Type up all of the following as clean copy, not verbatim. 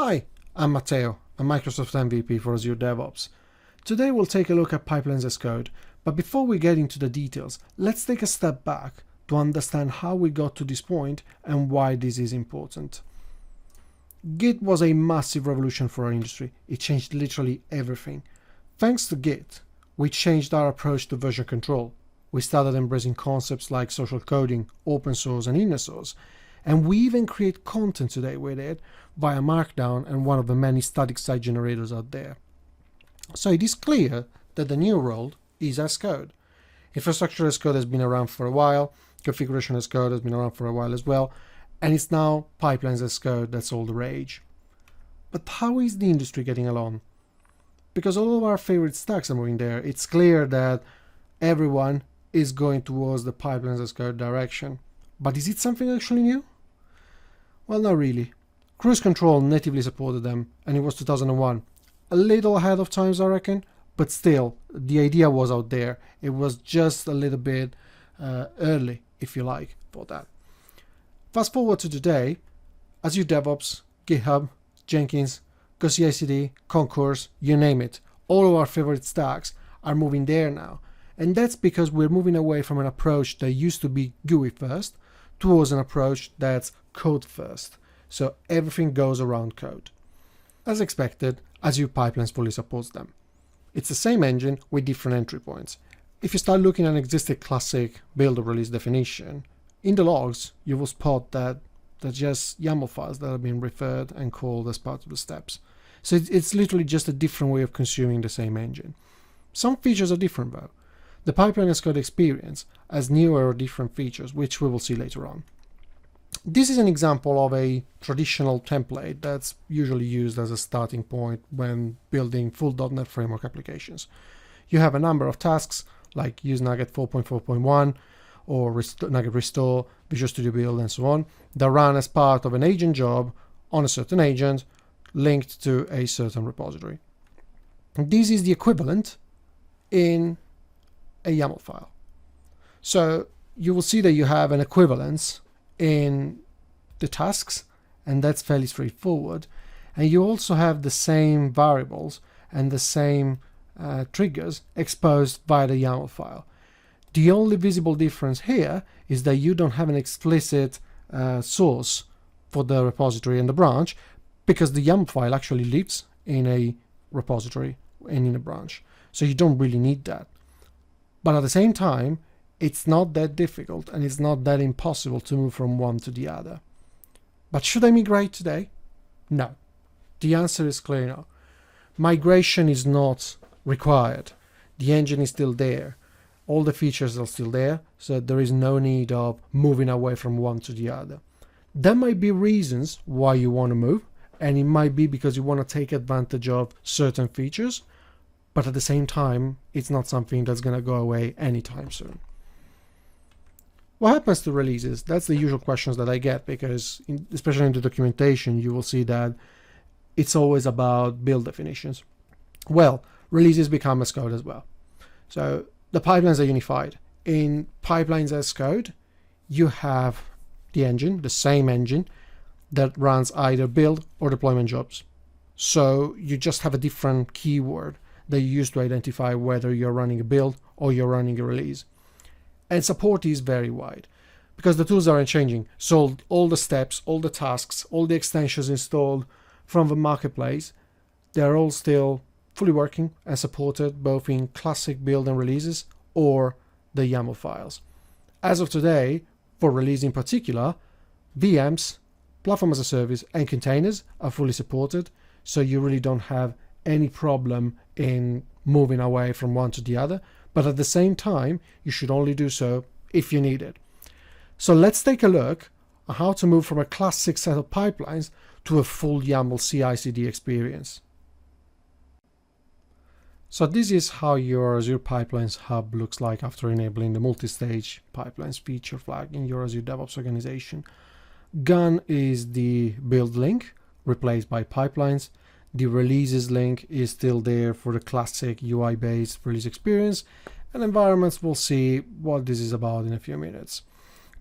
Hi, I'm Matteo, a Microsoft MVP for Azure DevOps. Today we'll take a look at pipelines as code, but before we get into the details, let's take a step back to understand how we got to this point and why this is important. Git was a massive revolution for our industry. It changed literally everything. Thanks to Git, we changed our approach to version control. We started embracing concepts like social coding, open source, and inner source, and we even create content today with it via Markdown and one of the many static site generators out there. So it is clear that the new world is as code. Infrastructure as code has been around for a while, configuration as code has been around for a while as well, and it's now pipelines as code that's all the rage. But how is the industry getting along? Because all of our favorite stacks are moving there, it's clear that everyone is going towards the pipelines as code direction. But is it something actually new? Well, not really. Cruise control natively supported them, and it was 2001. A little ahead of times, I reckon, but still, the idea was out there. It was just a little bit early, if you like, for that. Fast forward to today, Azure DevOps, GitHub, Jenkins, Go CI/CD, Concourse, you name it. All of our favorite stacks are moving there now. And that's because we're moving away from an approach that used to be GUI first towards an approach that's code first. So everything goes around code. As expected, Azure Pipelines fully supports them. It's the same engine with different entry points. If you start looking at an existing classic build or release definition, in the logs, you will spot that they're just YAML files that have been referred and called as part of the steps. So it's literally just a different way of consuming the same engine. Some features are different though. The pipeline as code experience has newer or different features, which we will see later on. This is an example of a traditional template that's usually used as a starting point when building full .NET Framework applications. You have a number of tasks like use Nugget 4.4.1 or Nugget Restore, Visual Studio Build, and so on, that run as part of an agent job on a certain agent linked to a certain repository. This is the equivalent in a YAML file. So you will see that you have an equivalence in the tasks, and that's fairly straightforward. And you also have the same variables and the same triggers exposed via the YAML file. The only visible difference here is that you don't have an explicit source for the repository and the branch, because the YAML file actually lives in a repository and in a branch. So you don't really need that. But at the same time, it's not that difficult and it's not that impossible to move from one to the other. But should I migrate today? No. The answer is clear now. Migration is not required. The engine is still there. All the features are still there, so there is no need of moving away from one to the other. There might be reasons why you want to move, and it might be because you want to take advantage of certain features, but at the same time, it's not something that's going to go away anytime soon. What happens to releases? That's the usual questions that I get, because especially in the documentation, you will see that it's always about build definitions. Well, releases become as code as well. So the pipelines are unified. In pipelines as code, you have the engine, the same engine, that runs either build or deployment jobs. So you just have a different keyword that you use to identify whether you're running a build or you're running a release. And support is very wide because the tools aren't changing. So all the steps, all the tasks, all the extensions installed from the marketplace, they're all still fully working and supported both in classic build and releases or the YAML files. As of today, for release in particular, VMs, platform as a service, and containers are fully supported. So you really don't have any problem in moving away from one to the other. But at the same time, you should only do so if you need it. So let's take a look at how to move from a classic set of pipelines to a full YAML CI/CD experience. So this is how your Azure Pipelines Hub looks like after enabling the multi-stage pipelines feature flag in your Azure DevOps organization. Gone is the build link, replaced by pipelines. The releases link is still there for the classic UI-based release experience, and environments will see what this is about in a few minutes.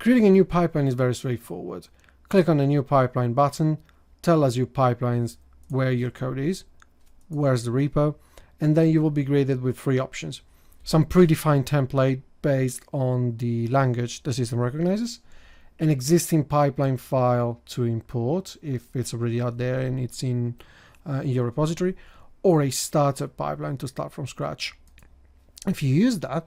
Creating a new pipeline is very straightforward. Click on the new pipeline button, tell Azure Pipelines where your code is, where's the repo, and then you will be greeted with three options. Some predefined template based on the language the system recognizes, an existing pipeline file to import if it's already out there and it's in your repository, or a startup pipeline to start from scratch. If you use that,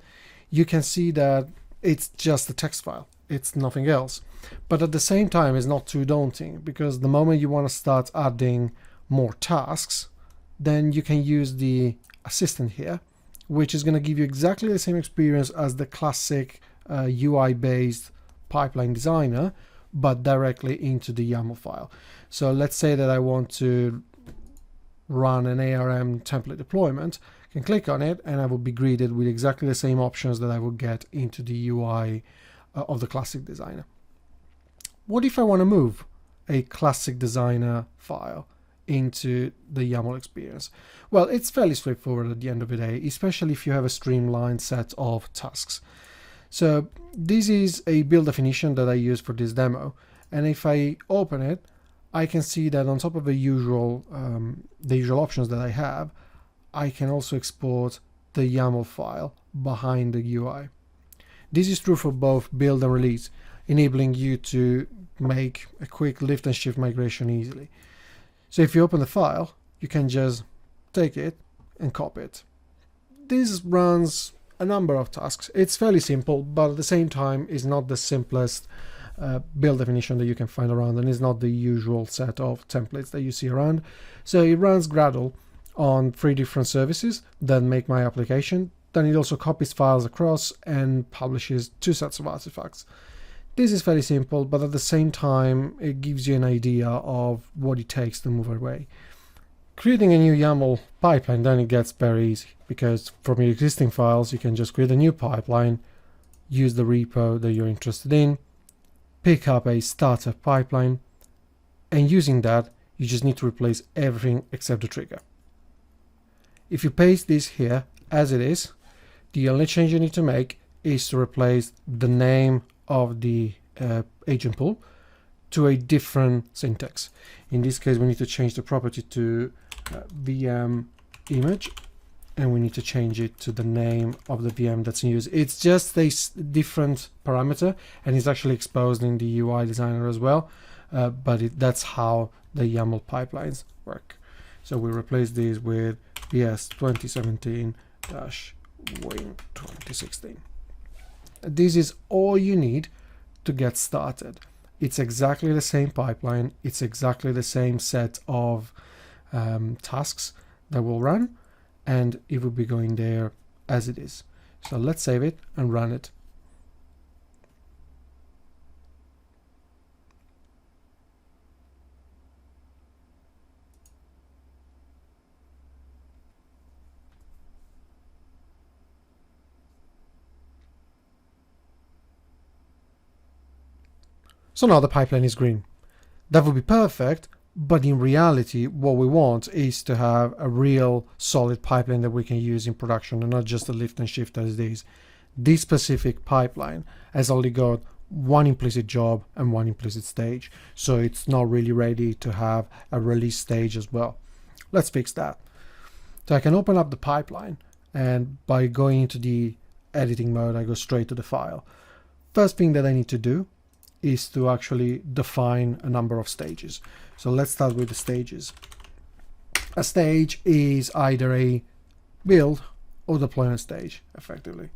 you can see that it's just a text file. It's nothing else. But at the same time, it's not too daunting, because the moment you want to start adding more tasks, then you can use the assistant here, which is going to give you exactly the same experience as the classic UI-based pipeline designer, but directly into the YAML file. So let's say that I want to run an ARM template deployment. I can click on it and I will be greeted with exactly the same options that I will get into the UI of the classic designer. What if I want to move a classic designer file into the YAML experience? Well, it's fairly straightforward at the end of the day, especially if you have a streamlined set of tasks. So this is a build definition that I use for this demo, and if I open it, I can see that on top of the usual options that I have, I can also export the YAML file behind the UI. This is true for both build and release, enabling you to make a quick lift and shift migration easily. So if you open the file, you can just take it and copy it. This runs a number of tasks. It's fairly simple, but at the same time is not the simplest build definition that you can find around, and is not the usual set of templates that you see around. So it runs Gradle on 3 different services that make my application. Then it also copies files across and publishes 2 sets of artifacts. This is fairly simple, but at the same time, it gives you an idea of what it takes to move away. Creating a new YAML pipeline, then it gets very easy, because from your existing files, you can just create a new pipeline, use the repo that you're interested in, pick up a startup pipeline, and using that, you just need to replace everything except the trigger. If you paste this here as it is, the only change you need to make is to replace the name of the agent pool to a different syntax. In this case, we need to change the property to VM image, and we need to change it to the name of the VM that's in use. It's just a different parameter, and it's actually exposed in the UI designer as well, but that's how the YAML pipelines work. So we replace these with BS 2017-Win 2016. This is all you need to get started. It's exactly the same pipeline. It's exactly the same set of tasks that will run, and it will be going there as it is. So let's save it and run it. So now the pipeline is green. That would be perfect, but in reality, what we want is to have a real solid pipeline that we can use in production, and not just a lift and shift as it is. This specific pipeline has only got one implicit job and one implicit stage, so it's not really ready to have a release stage as well. Let's fix that. So I can open up the pipeline, and by going into the editing mode, I go straight to the file. First thing that I need to do is to actually define a number of stages. So let's start with the stages. A stage is either a build or deployment stage, effectively.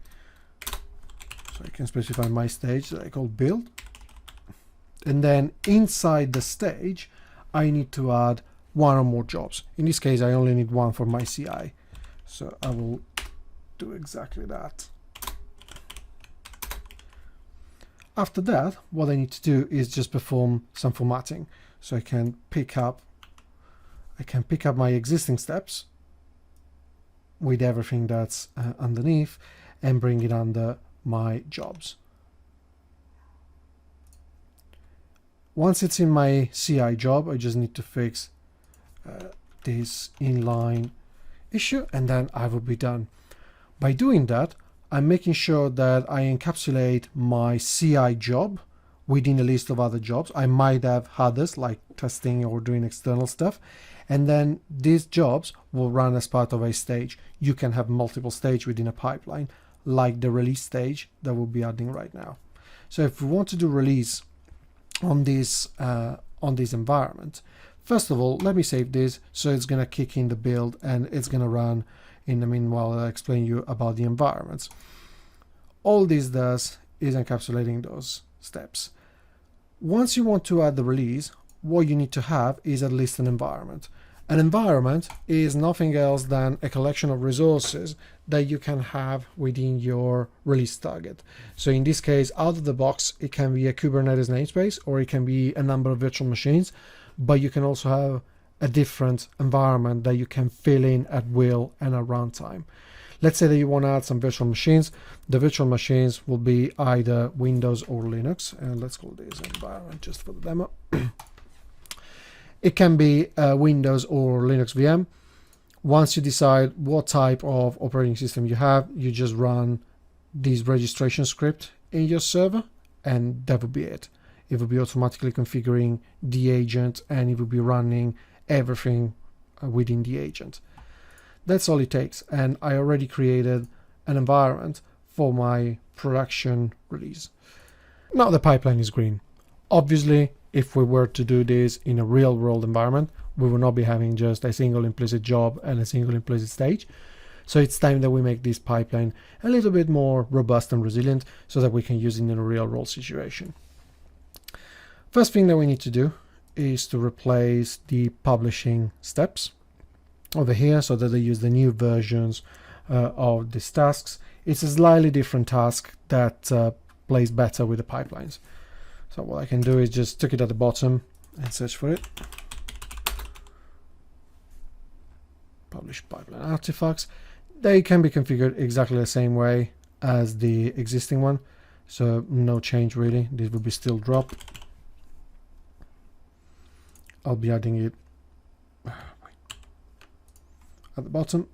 So I can specify my stage that I call build. And then inside the stage, I need to add one or more jobs. In this case, I only need one for my CI. So I will do exactly that. After that, what I need to do is just perform some formatting. So I can pick up my existing steps with everything that's underneath and bring it under my jobs. Once it's in my CI job, I just need to fix this inline issue, and then I will be done. By doing that, I'm making sure that I encapsulate my CI job within a list of other jobs. I might have others like testing or doing external stuff. And then these jobs will run as part of a stage. You can have multiple stages within a pipeline, like the release stage that we'll be adding right now. So if we want to do release on this environment, first of all, let me save this. So it's going to kick in the build and it's going to run. In the meanwhile, I'll explain you about the environments. All this does is encapsulating those steps. Once you want to add the release, what you need to have is at least an environment. An environment is nothing else than a collection of resources that you can have within your release target. So in this case, out of the box, it can be a Kubernetes namespace or it can be a number of virtual machines, but you can also have a different environment that you can fill in at will and at runtime. Let's say that you want to add some virtual machines. The virtual machines will be either Windows or Linux, and let's call this environment just for the demo. It can be Windows or Linux VM. Once you decide what type of operating system you have, you just run this registration script in your server, and that would be it. It will be automatically configuring the agent, and it will be running everything within the agent. That's all it takes, and I already created an environment for my production release. Now the pipeline is green. Obviously, if we were to do this in a real world environment, we will not be having just a single implicit job and a single implicit stage. So it's time that we make this pipeline a little bit more robust and resilient so that we can use it in a real world situation. First thing that we need to do is to replace the publishing steps over here so that they use the new versions of these tasks. It's a slightly different task that plays better with the pipelines. So what I can do is just stick it at the bottom and search for it. Publish pipeline artifacts. They can be configured exactly the same way as the existing one. So no change really. This will be still drop. I'll be adding it at the bottom.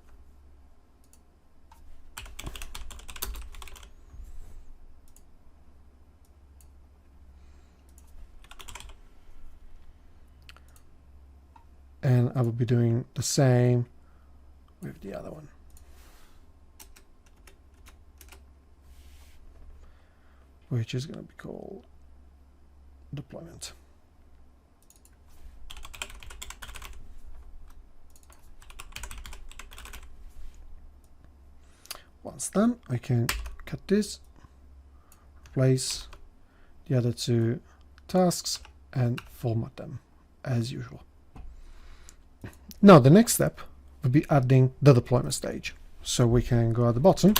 And I will be doing the same with the other one. Which is going to be called deployment. Once done, I can cut this, replace the other two tasks, and format them as usual. Now the next step would be adding the deployment stage. So we can go at the bottom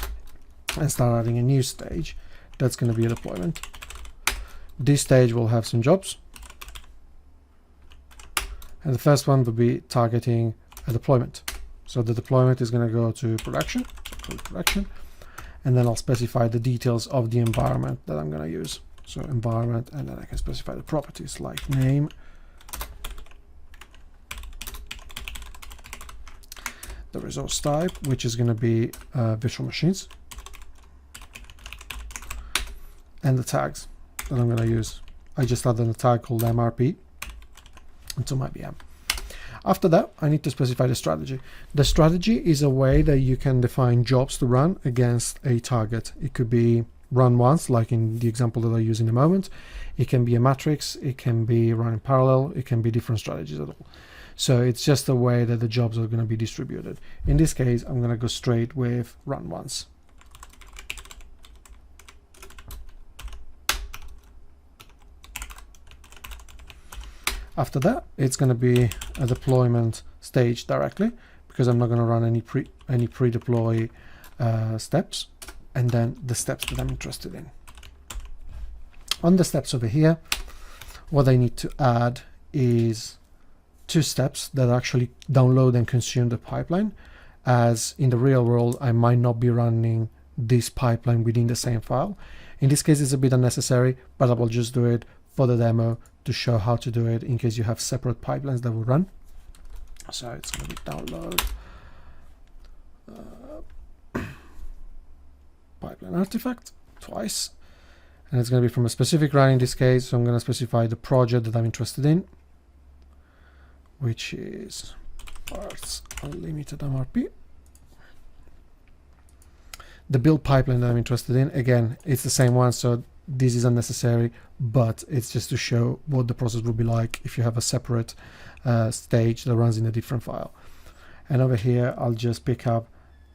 and start adding a new stage. That's going to be a deployment. This stage will have some jobs. And the first one will be targeting a deployment. So the deployment is going to go to production, and then I'll specify the details of the environment that I'm going to use. So environment, and then I can specify the properties like name, the resource type, which is going to be virtual machines, and the tags that I'm going to use. I just added a tag called MRP into my VM. After that, I need to specify the strategy. The strategy is a way that you can define jobs to run against a target. It could be run once, like in the example that I use in a moment. It can be a matrix, it can be run in parallel, it can be different strategies at all. So it's just a way that the jobs are going to be distributed. In this case, I'm going to go straight with run once. After that, it's going to be a deployment stage directly, because I'm not going to run any pre-deploy steps, and then the steps that I'm interested in. On the steps over here, what I need to add is two steps that actually download and consume the pipeline, as in the real world I might not be running this pipeline within the same file. In this case it's a bit unnecessary, but I will just do it for the demo to show how to do it in case you have separate pipelines that will run. So it's going to be download pipeline artifact twice, and it's going to be from a specific run in this case. So I'm going to specify the project that I'm interested in, which is parts unlimited MRP. The build pipeline that I'm interested in, again, it's the same one, so this is unnecessary, but it's just to show what the process would be like if you have a separate stage that runs in a different file. And over here, I'll just pick up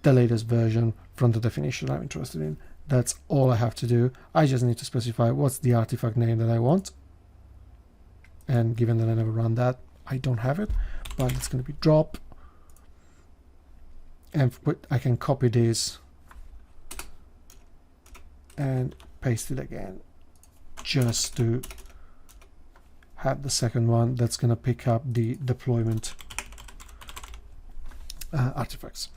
the latest version from the definition I'm interested in. That's all I have to do. I just need to specify what's the artifact name that I want. And given that I never run that, I don't have it, but it's going to be drop. And I can copy this and paste it again, just to have the second one that's going to pick up the deployment artifacts.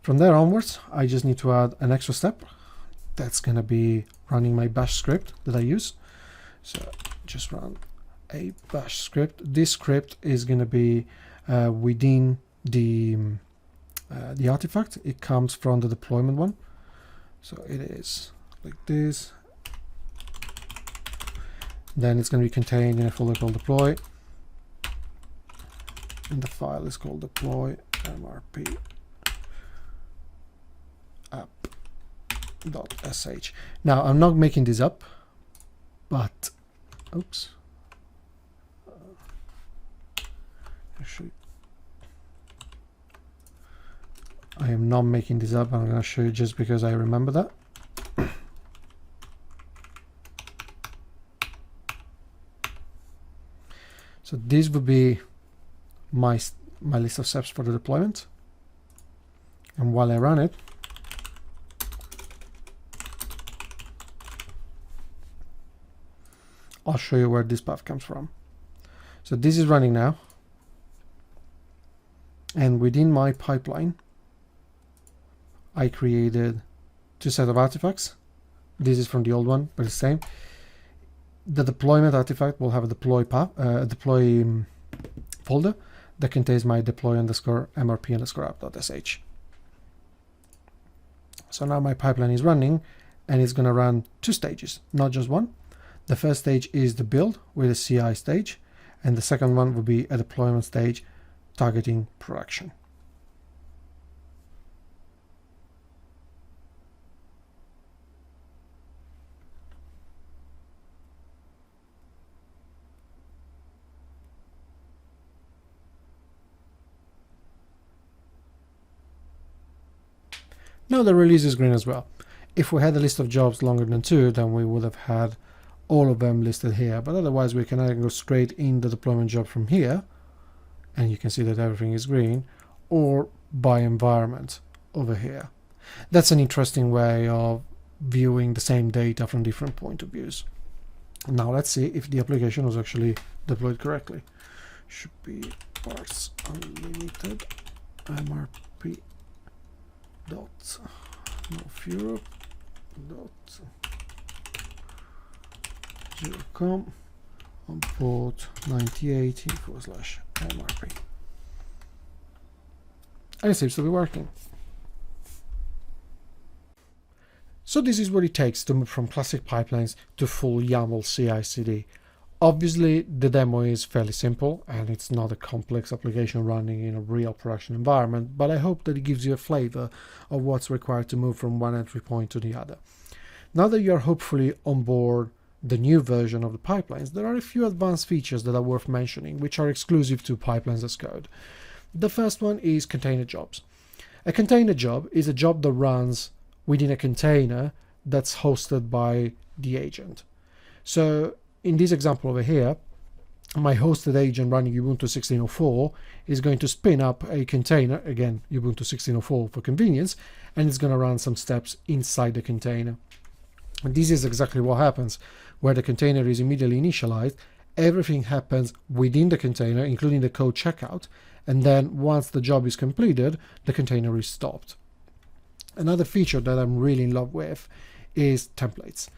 From there onwards, I just need to add an extra step. That's going to be running my bash script that I use. So just run a bash script. This script is going to be within the artifact. It comes from the deployment one. So it is like this. Then it's going to be contained in a folder called deploy, and the file is called deploy mrp app.sh. Now I'm not making this up, but oops, actually I am not making this up. I'm going to show you just because I remember that. So this would be my list of steps for the deployment. And while I run it, I'll show you where this path comes from. So this is running now. And within my pipeline, I created two sets of artifacts. This is from the old one, but it's the same. The deployment artifact will have a deploy path, folder that contains my deploy underscore mrp underscore app.sh. So now my pipeline is running, and it's going to run two stages, not just one. The first stage is the build with a CI stage, and the second one will be a deployment stage targeting production. Now the release is green as well. If we had a list of jobs longer than 2, then we would have had all of them listed here, but otherwise we can either go straight in the deployment job from here, and you can see that everything is green, or by environment over here. That's an interesting way of viewing the same data from different point of views. Now let's see if the application was actually deployed correctly. Should be parts unlimited mrp dot North Europe dot Bootcamp on port 9080/MRP. And it seems to be working. So this is what it takes to move from classic pipelines to full YAML CI/CD. Obviously, the demo is fairly simple and it's not a complex application running in a real production environment, but I hope that it gives you a flavor of what's required to move from one entry point to the other. Now that you are hopefully on board the new version of the pipelines, there are a few advanced features that are worth mentioning, which are exclusive to Pipelines as Code. The first one is container jobs. A container job is a job that runs within a container that's hosted by the agent. So in this example over here, my hosted agent running Ubuntu 16.04 is going to spin up a container, again Ubuntu 16.04 for convenience, and it's going to run some steps inside the container. And this is exactly what happens. Where the container is immediately initialized, everything happens within the container, including the code checkout, and then once the job is completed, the container is stopped. Another feature that I'm really in love with is templates.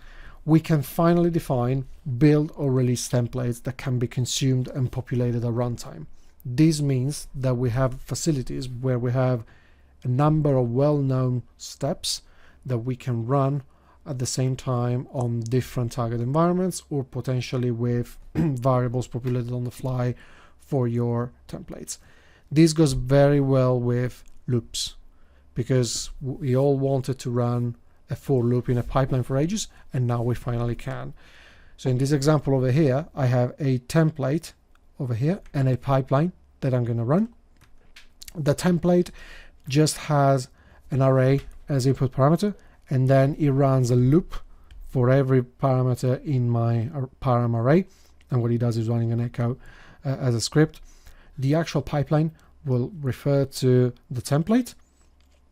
We can finally define build or release templates that can be consumed and populated at runtime. This means that we have facilities where we have a number of well-known steps that we can run at the same time on different target environments, or potentially with variables populated on the fly for your templates. This goes very well with loops, because we all wanted to run a for loop in a pipeline for ages, and now we finally can. So in this example over here, I have a template over here and a pipeline that I'm going to run. The template just has an array as input parameter, and then it runs a loop for every parameter in my param array. And what it does is running an echo as a script. The actual pipeline will refer to the template,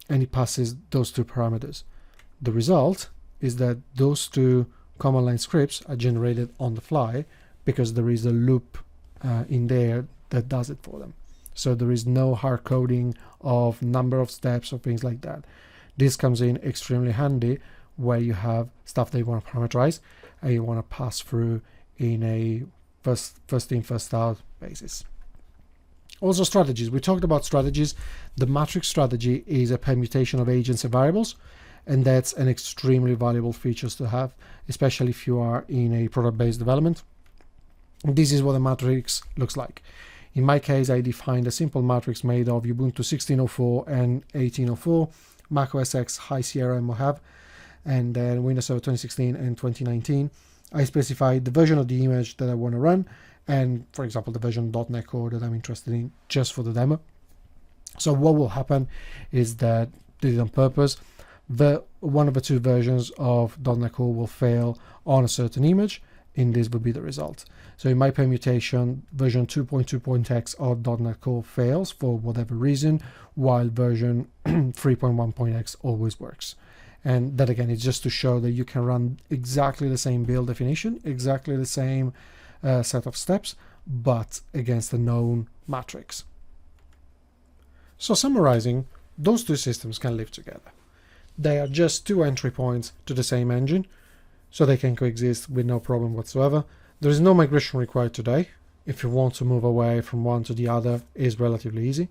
and it passes those two parameters. The result is that those two command line scripts are generated on the fly, because there is a loop in there that does it for them. So there is no hard coding of number of steps or things like that. This comes in extremely handy where you have stuff that you want to parameterize and you want to pass through in a first in, first out basis. Also, strategies. We talked about strategies. The matrix strategy is a permutation of agents and variables, and that's an extremely valuable feature to have, especially if you are in a product-based development. This is what a matrix looks like. In my case, I defined a simple matrix made of Ubuntu 16.04 and 18.04, Mac OS X, High Sierra, and Mojave, and then Windows Server 2016 and 2019. I specified the version of the image that I want to run, and for example, the version .NET Core that I'm interested in just for the demo. So what will happen is that, did it on purpose, one of the two versions of .NET Core will fail on a certain image, and this would be the result. So in my permutation, version 2.2.x of .NET Core fails for whatever reason, while version 3.1.x always works. And that again is just to show that you can run exactly the same build definition, exactly the same set of steps, but against a known matrix. So summarizing, those two systems can live together. They are just two entry points to the same engine, so they can coexist with no problem whatsoever. There is no migration required today. If you want to move away from one to the other, it is relatively easy.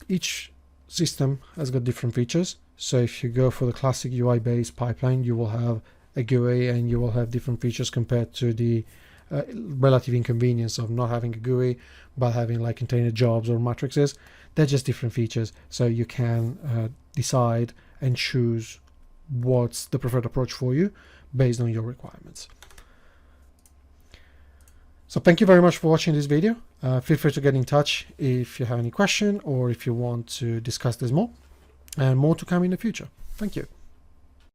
Each system has got different features. So if you go for the classic UI-based pipeline, you will have a GUI and you will have different features compared to the relative inconvenience of not having a GUI, but having like container jobs or matrices. They're just different features. So you can decide and choose what's the preferred approach for you based on your requirements. So thank you very much for watching this video. Feel free to get in touch if you have any question or if you want to discuss this more, and more to come in the future. Thank you.